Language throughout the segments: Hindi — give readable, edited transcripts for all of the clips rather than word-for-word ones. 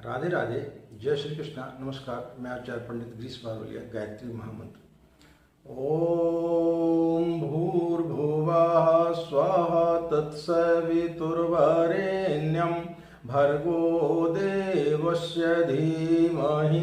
राधे राधे। जय श्री कृष्णा। नमस्कार। मैं आचार्य पंडित ग्रीस बारोलिया। गायत्री महामंत्र। ओम भूर्भुवः स्वाहा तत्सवितुर्वरेण्यं भर्गो देवस्य धीमहि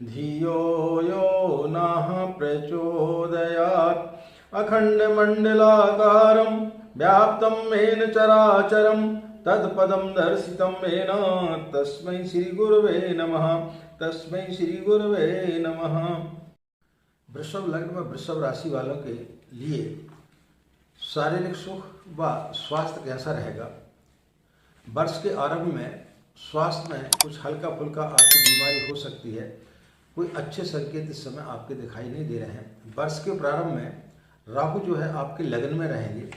धियो यो नः प्रचोदयात्। अखण्डमण्डलाकारं व्याप्तं येन चराचरं तत्पदं दर्शितं येन तस्मै श्री गुरुवे नमः। तस्मै श्री गुरुवे नमः। वृषभ लग्न में वृषभ राशि वालों के लिए शारीरिक सुख व स्वास्थ्य कैसा रहेगा। वर्ष के आरंभ में स्वास्थ्य में कुछ हल्का फुल्का आपकी बीमारी हो सकती है। कोई अच्छे संकेत इस समय आपके दिखाई नहीं दे रहे हैं। वर्ष के प्रारंभ में राहु जो है आपके लग्न में रहेंगे,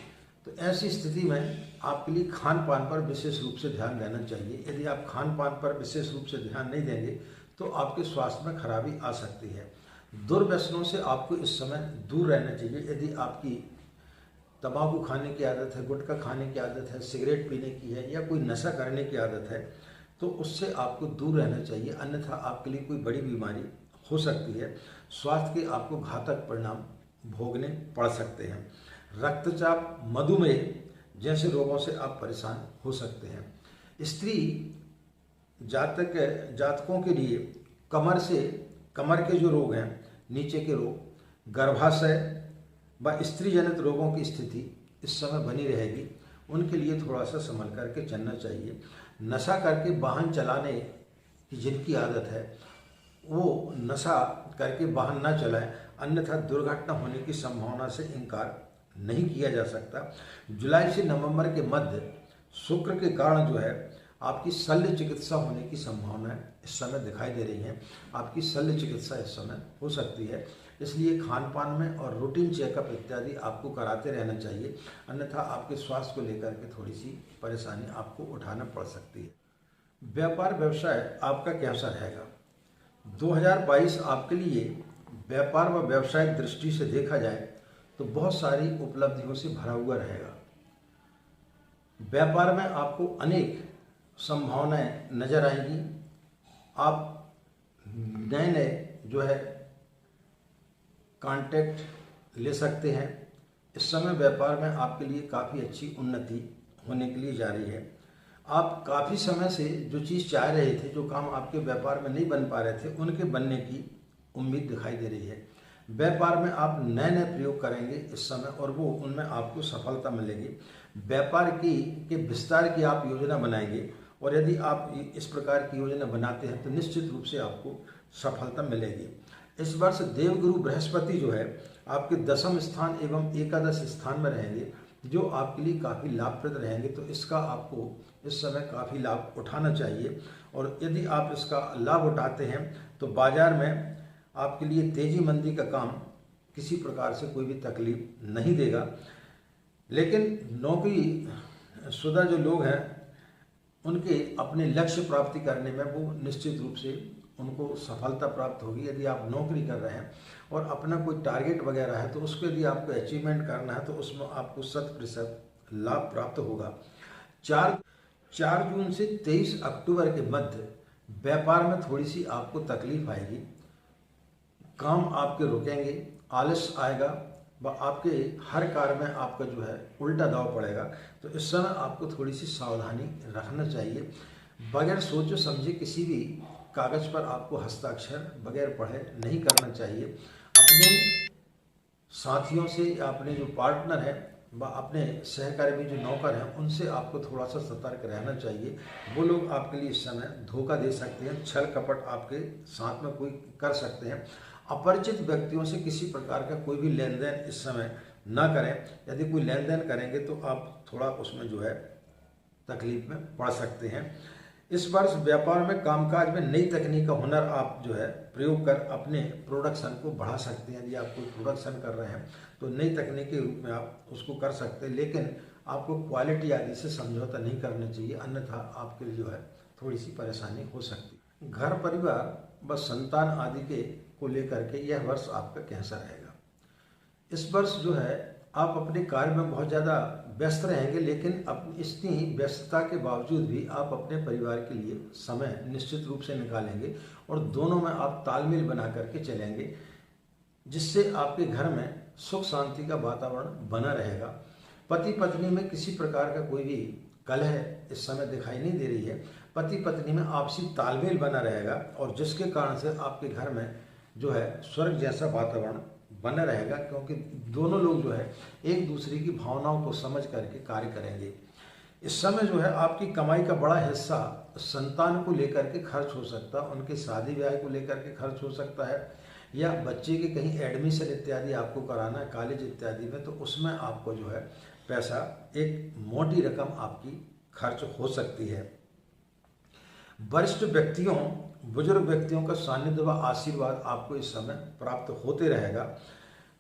तो ऐसी स्थिति में आपके लिए खान पान पर विशेष रूप से ध्यान देना चाहिए। यदि आप खान पान पर विशेष रूप से ध्यान नहीं देंगे तो आपके स्वास्थ्य में खराबी आ सकती है। दुर्व्यसनों से आपको इस समय दूर रहना चाहिए। यदि आपकी तंबाकू खाने की आदत है, गुटखा खाने की आदत है, सिगरेट पीने की है या कोई नशा करने की आदत है तो उससे आपको दूर रहना चाहिए, अन्यथा आपके लिए कोई बड़ी बीमारी हो सकती है। स्वास्थ्य के आपको घातक परिणाम भोगने पड़ सकते हैं। रक्तचाप, मधुमेह जैसे रोगों से आप परेशान हो सकते हैं। स्त्री जातकों के लिए कमर के जो रोग हैं, नीचे के रोग, गर्भाशय व स्त्री जनित रोगों की स्थिति इस समय बनी रहेगी। उनके लिए थोड़ा सा संभल करके चलना चाहिए। नशा करके वाहन चलाने की जिनकी आदत है वो नशा करके वाहन ना चलाएं, अन्यथा दुर्घटना होने की संभावना से इनकार नहीं किया जा सकता। जुलाई से नवंबर के मध्य शुक्र के कारण जो है आपकी शल्य चिकित्सा होने की संभावना इस समय दिखाई दे रही है। आपकी शल्य चिकित्सा इस समय हो सकती है, इसलिए खान पान में और रूटीन चेकअप इत्यादि आपको कराते रहना चाहिए, अन्यथा आपके स्वास्थ्य को लेकर के थोड़ी सी परेशानी आपको उठाना पड़ सकती है। व्यापार व्यवसाय आपका कैसा रहेगा। 2022 आपके लिए व्यापार व व्यावसायिक दृष्टि से देखा जाए तो बहुत सारी उपलब्धियों से भरा हुआ रहेगा। व्यापार में आपको अनेक संभावनाएं नजर आएंगी। आप नए नए जो है कॉन्टैक्ट ले सकते हैं। इस समय व्यापार में आपके लिए काफ़ी अच्छी उन्नति होने के लिए जा रही है। आप काफ़ी समय से जो चीज़ चाह रहे थे, जो काम आपके व्यापार में नहीं बन पा रहे थे, उनके बनने की उम्मीद दिखाई दे रही है। व्यापार में आप नए नए प्रयोग करेंगे इस समय और वो उनमें आपको सफलता मिलेगी। व्यापार के विस्तार की आप योजना बनाएंगे और यदि आप इस प्रकार की योजना बनाते हैं तो निश्चित रूप से आपको सफलता मिलेगी। इस वर्ष देवगुरु बृहस्पति जो है आपके दशम स्थान एवं एकादश स्थान में रहेंगे, जो आपके लिए काफ़ी लाभप्रद रहेंगे। तो इसका आपको इस समय काफ़ी लाभ उठाना चाहिए और यदि आप इसका लाभ उठाते हैं तो बाजार में आपके लिए तेजी मंदी का काम किसी प्रकार से कोई भी तकलीफ नहीं देगा। लेकिन नौकरी शुदा जो लोग हैं उनके अपने लक्ष्य प्राप्ति करने में वो निश्चित रूप से उनको सफलता प्राप्त होगी। यदि आप नौकरी कर रहे हैं और अपना कोई टारगेट वगैरह है तो उसको यदि आपको अचीवमेंट करना है तो उसमें आपको 100% लाभ प्राप्त होगा। 4 जून से 23 अक्टूबर के मध्य व्यापार में थोड़ी सी आपको तकलीफ आएगी। काम आपके रुकेंगे, आलस्य आएगा व आपके हर कार्य में आपका जो है उल्टा दाव पड़ेगा। तो इस समय आपको थोड़ी सी सावधानी रखना चाहिए। बगैर सोचे समझे किसी भी कागज पर आपको हस्ताक्षर बगैर पढ़े नहीं करना चाहिए। अपने साथियों से या अपने जो पार्टनर है व अपने सहकर्मी जो नौकर हैं उनसे आपको थोड़ा सा सतर्क रहना चाहिए। वो लोग आपके लिए इस समय धोखा दे सकते हैं, छल कपट आपके साथ में कोई कर सकते हैं। अपरिचित व्यक्तियों से किसी प्रकार का कोई भी लेन देन इस समय ना करें। यदि कोई लेन देन करेंगे तो आप थोड़ा उसमें जो है तकलीफ में पड़ सकते हैं। इस वर्ष व्यापार में कामकाज में नई तकनीक का हुनर आप जो है प्रयोग कर अपने प्रोडक्शन को बढ़ा सकते हैं। यदि आप कोई प्रोडक्शन कर रहे हैं तो नई तकनीक के रूप में आप उसको कर सकते हैं, लेकिन आपको क्वालिटी आदि से समझौता नहीं करना चाहिए, अन्यथा आपके लिए जो है थोड़ी सी परेशानी हो सकती है। घर परिवार व संतान आदि के को लेकर के यह वर्ष आपका कैसा रहेगा। इस वर्ष जो है आप अपने कार्य में बहुत ज़्यादा व्यस्त रहेंगे, लेकिन अब इतनी व्यस्तता के बावजूद भी आप अपने परिवार के लिए समय निश्चित रूप से निकालेंगे और दोनों में आप तालमेल बना करके चलेंगे, जिससे आपके घर में सुख शांति का वातावरण बना रहेगा। पति पत्नी में किसी प्रकार का कोई भी कलह इस समय दिखाई नहीं दे रही है। पति पत्नी में आपसी तालमेल बना रहेगा और जिसके कारण से आपके घर में जो है स्वर्ग जैसा वातावरण बना रहेगा, क्योंकि दोनों लोग जो है एक दूसरे की भावनाओं को समझ करके कार्य करेंगे। इस समय जो है आपकी कमाई का बड़ा हिस्सा संतान को लेकर के खर्च हो सकता है, उनके शादी ब्याह को लेकर के खर्च हो सकता है, या बच्चे के कहीं एडमिशन इत्यादि आपको कराना है कॉलेज इत्यादि में, तो उसमें आपको जो है पैसा एक मोटी रकम आपकी खर्च हो सकती है। वरिष्ठ व्यक्तियों, बुजुर्ग व्यक्तियों का सानिध्य व आशीर्वाद आपको इस समय प्राप्त होते रहेगा।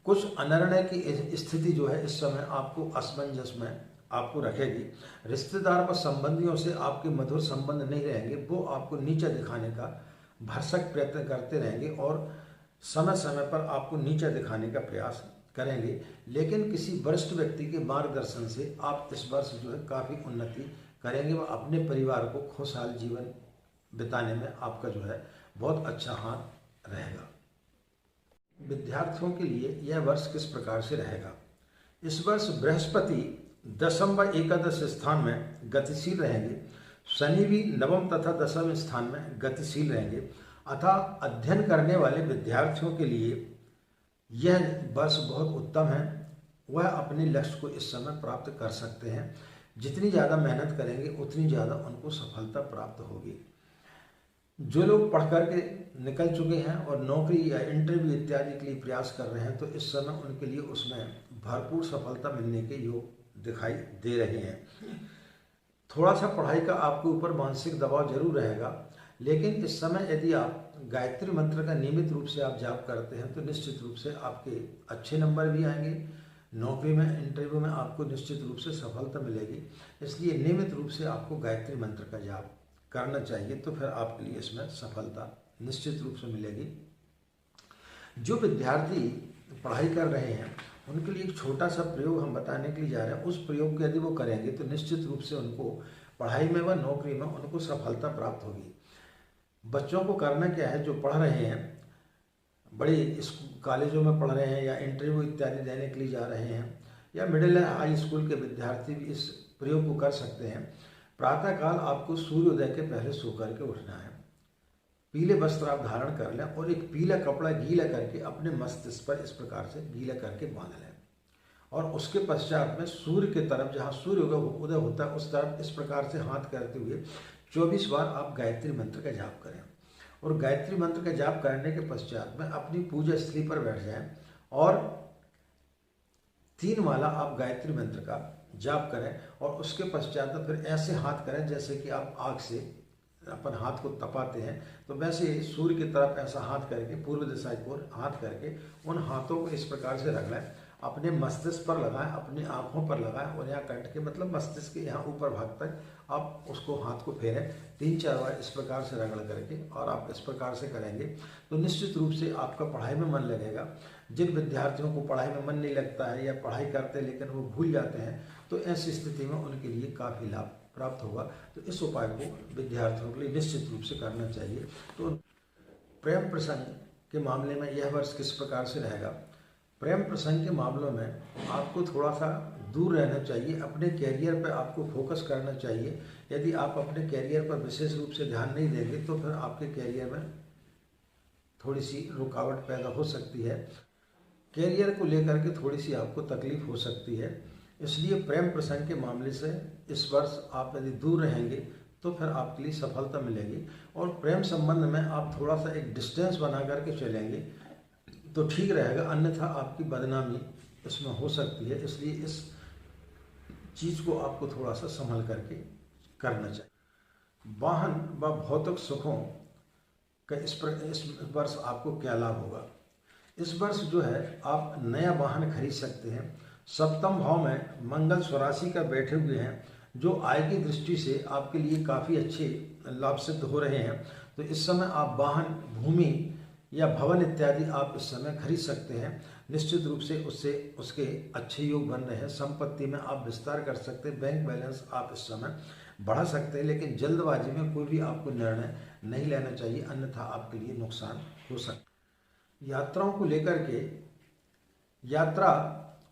कुछ अनिर्णय की स्थिति जो है इस समय आपको असमंजस में आपको रखेगी। रिश्तेदार व संबंधियों से आपके मधुर संबंध नहीं रहेंगे, वो आपको नीचा दिखाने का भरसक प्रयत्न करते रहेंगे और समय समय पर आपको नीचा दिखाने का प्रयास करेंगे। लेकिन किसी वरिष्ठ व्यक्ति के मार्गदर्शन से आप इस वर्ष जो है काफ़ी उन्नति करेंगे व अपने परिवार को खुशहाल जीवन बिताने में आपका जो है बहुत अच्छा हाथ रहेगा। विद्यार्थियों के लिए यह वर्ष किस प्रकार से रहेगा? इस वर्ष बृहस्पति दशम व एकादश स्थान में गतिशील रहेंगे। शनि भी नवम तथा दशम स्थान में गतिशील रहेंगे। अतः अध्ययन करने वाले विद्यार्थियों के लिए यह वर्ष बहुत उत्तम है। वह अपने लक्ष्य को इस समय प्राप्त कर सकते हैं। जितनी ज़्यादा मेहनत करेंगे उतनी ज़्यादा उनको सफलता प्राप्त होगी। जो लोग पढ़ कर के निकल चुके हैं और नौकरी या इंटरव्यू इत्यादि के लिए प्रयास कर रहे हैं, तो इस समय उनके लिए उसमें भरपूर सफलता मिलने के योग दिखाई दे रहे हैं। थोड़ा सा पढ़ाई का आपके ऊपर मानसिक दबाव जरूर रहेगा, लेकिन इस समय यदि आप गायत्री मंत्र का नियमित रूप से आप जाप करते हैं तो निश्चित रूप से आपके अच्छे नंबर भी आएंगे। नौकरी में, इंटरव्यू में आपको निश्चित रूप से सफलता मिलेगी। इसलिए नियमित रूप से आपको गायत्री मंत्र का जाप करना चाहिए, तो फिर आपके लिए इसमें सफलता निश्चित रूप से मिलेगी। जो विद्यार्थी पढ़ाई कर रहे हैं उनके लिए एक छोटा सा प्रयोग हम बताने के लिए जा रहे हैं। उस प्रयोग को यदि वो करेंगे तो निश्चित रूप से उनको पढ़ाई में व नौकरी में उनको सफलता प्राप्त होगी। बच्चों को करना क्या है, जो पढ़ रहे हैं, बड़े इस कॉलेजों में पढ़ रहे हैं या इंटरव्यू इत्यादि देने के लिए जा रहे हैं, या मिडिल हाई स्कूल के विद्यार्थी भी इस प्रयोग को कर सकते हैं। प्रातःकाल आपको सूर्योदय के पहले सो करके उठना है। पीले वस्त्र आप धारण कर लें और एक पीला कपड़ा गीला करके अपने मस्तिष्क पर इस प्रकार से गीला करके बांध लें, और उसके पश्चात में सूर्य की तरफ, जहाँ सूर्य उदय होता है उस तरफ इस प्रकार से हाथ करते हुए 24 बार आप गायत्री मंत्र का जाप करें। और गायत्री मंत्र का जाप करने के पश्चात में अपनी पूजा स्थली पर बैठ जाएं और 3 माला आप गायत्री मंत्र का जाप करें, और उसके पश्चात फिर ऐसे हाथ करें जैसे कि आप आग से अपन हाथ को तपाते हैं, तो वैसे सूर्य की तरफ ऐसा हाथ करके पूर्व दिशा की ओर हाथ करके उन हाथों को इस प्रकार से रख लें। अपने मस्तिष्क पर लगाएं, अपनी आंखों पर लगाएं और यहाँ कंठ के मतलब मस्तिष्क के यहाँ ऊपर भाग तक आप उसको हाथ को फेरें 3-4 बार इस प्रकार से रगड़ करके, और आप इस प्रकार से करेंगे तो निश्चित रूप से आपका पढ़ाई में मन लगेगा। जिन विद्यार्थियों को पढ़ाई में मन नहीं लगता है या पढ़ाई करते हैं लेकिन वो भूल जाते हैं, तो ऐसी स्थिति में उनके लिए काफ़ी लाभ प्राप्त होगा। तो इस उपाय को विद्यार्थियों के लिए निश्चित रूप से करना चाहिए। तो प्रेम प्रसंग के मामले में यह वर्ष किस प्रकार से रहेगा? प्रेम प्रसंग के मामलों में आपको थोड़ा सा दूर रहना चाहिए। अपने कैरियर पर आपको फोकस करना चाहिए। यदि आप अपने कैरियर पर विशेष रूप से ध्यान नहीं देंगे तो फिर आपके कैरियर में थोड़ी सी रुकावट पैदा हो सकती है। कैरियर को लेकर के थोड़ी सी आपको तकलीफ हो सकती है। इसलिए प्रेम प्रसंग के मामले से इस वर्ष आप यदि दूर रहेंगे तो फिर आपके लिए सफलता मिलेगी। और प्रेम संबंध में आप थोड़ा सा एक डिस्टेंस बना करके चलेंगे तो ठीक रहेगा, अन्यथा आपकी बदनामी इसमें हो सकती है। इसलिए इस चीज़ को आपको थोड़ा सा संभल करके करना चाहिए। वाहन व भौतिक सुखों का इस वर्ष आपको क्या लाभ होगा? इस वर्ष जो है आप नया वाहन खरीद सकते हैं। सप्तम भाव में मंगल स्वराशि का बैठे हुए हैं, जो आय की दृष्टि से आपके लिए काफ़ी अच्छे लाभ सिद्ध हो रहे हैं। तो इस समय आप वाहन, भूमि या भवन इत्यादि आप इस समय खरीद सकते हैं। निश्चित रूप से उससे उसके अच्छे योग बन रहे हैं। संपत्ति में आप विस्तार कर सकते हैं। बैंक बैलेंस आप इस समय बढ़ा सकते हैं, लेकिन जल्दबाजी में कोई भी आपको निर्णय नहीं लेना चाहिए, अन्यथा आपके लिए नुकसान हो सकता है। यात्राओं को लेकर के, यात्रा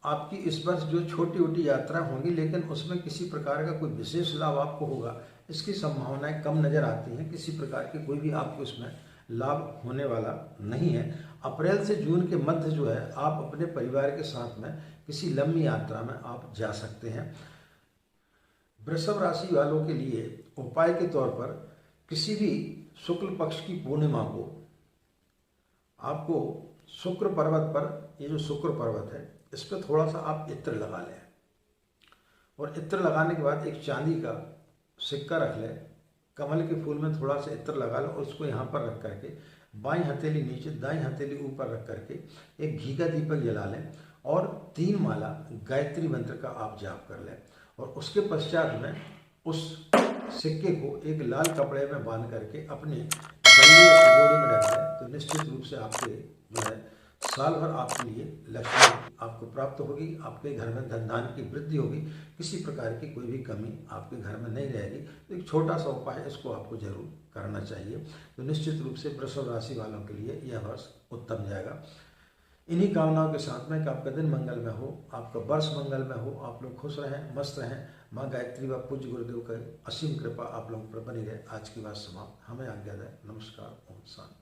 आपकी इस वर्ष जो छोटी छोटी यात्रा होंगी, लेकिन उसमें किसी प्रकार का कोई विशेष लाभ आपको होगा, इसकी संभावनाएं कम नजर आती हैं। किसी प्रकार की कोई भी आपको इसमें लाभ होने वाला नहीं है। अप्रैल से जून के मध्य जो है, आप अपने परिवार के साथ में किसी लंबी यात्रा में आप जा सकते हैं। वृषभ राशि वालों के लिए उपाय के तौर पर किसी भी शुक्ल पक्ष की पूर्णिमा को आपको शुक्र पर्वत पर, ये जो शुक्र पर्वत है, इस पर थोड़ा सा आप इत्र लगा लें, और इत्र लगाने के बाद एक चांदी का सिक्का रख लें, कमल के फूल में थोड़ा सा इत्र लगा लें, और उसको यहाँ पर रख करके बाईं हथेली नीचे दाईं हथेली ऊपर रख करके एक घी का दीपक जला लें, और 3 माला गायत्री मंत्र का आप जाप कर लें, और उसके पश्चात में उस सिक्के को एक लाल कपड़े में बांध करके अपने गले या तिजोरी में रख लें, तो निश्चित रूप से आपके जो है साल भर आपके लिए लक्ष्मी आपको प्राप्त होगी। आपके घर में धन धान की वृद्धि होगी। किसी प्रकार की कोई भी कमी आपके घर में नहीं रहेगी। तो एक छोटा सा उपाय है, इसको आपको जरूर करना चाहिए। तो निश्चित रूप से वृषभ राशि वालों के लिए यह वर्ष उत्तम जाएगा। इन्हीं कामनाओं के साथ में कि आपका दिन मंगल में हो, आपका वर्ष मंगल में हो, आप लोग खुश रहें, मस्त रहें। माँ गायत्री व पूज्य गुरुदेव का असीम कृपा आप लोगों पर बनी रहे। आज की बात समाप्त। हमें आज्ञा दें। नमस्कार। ओम शांति।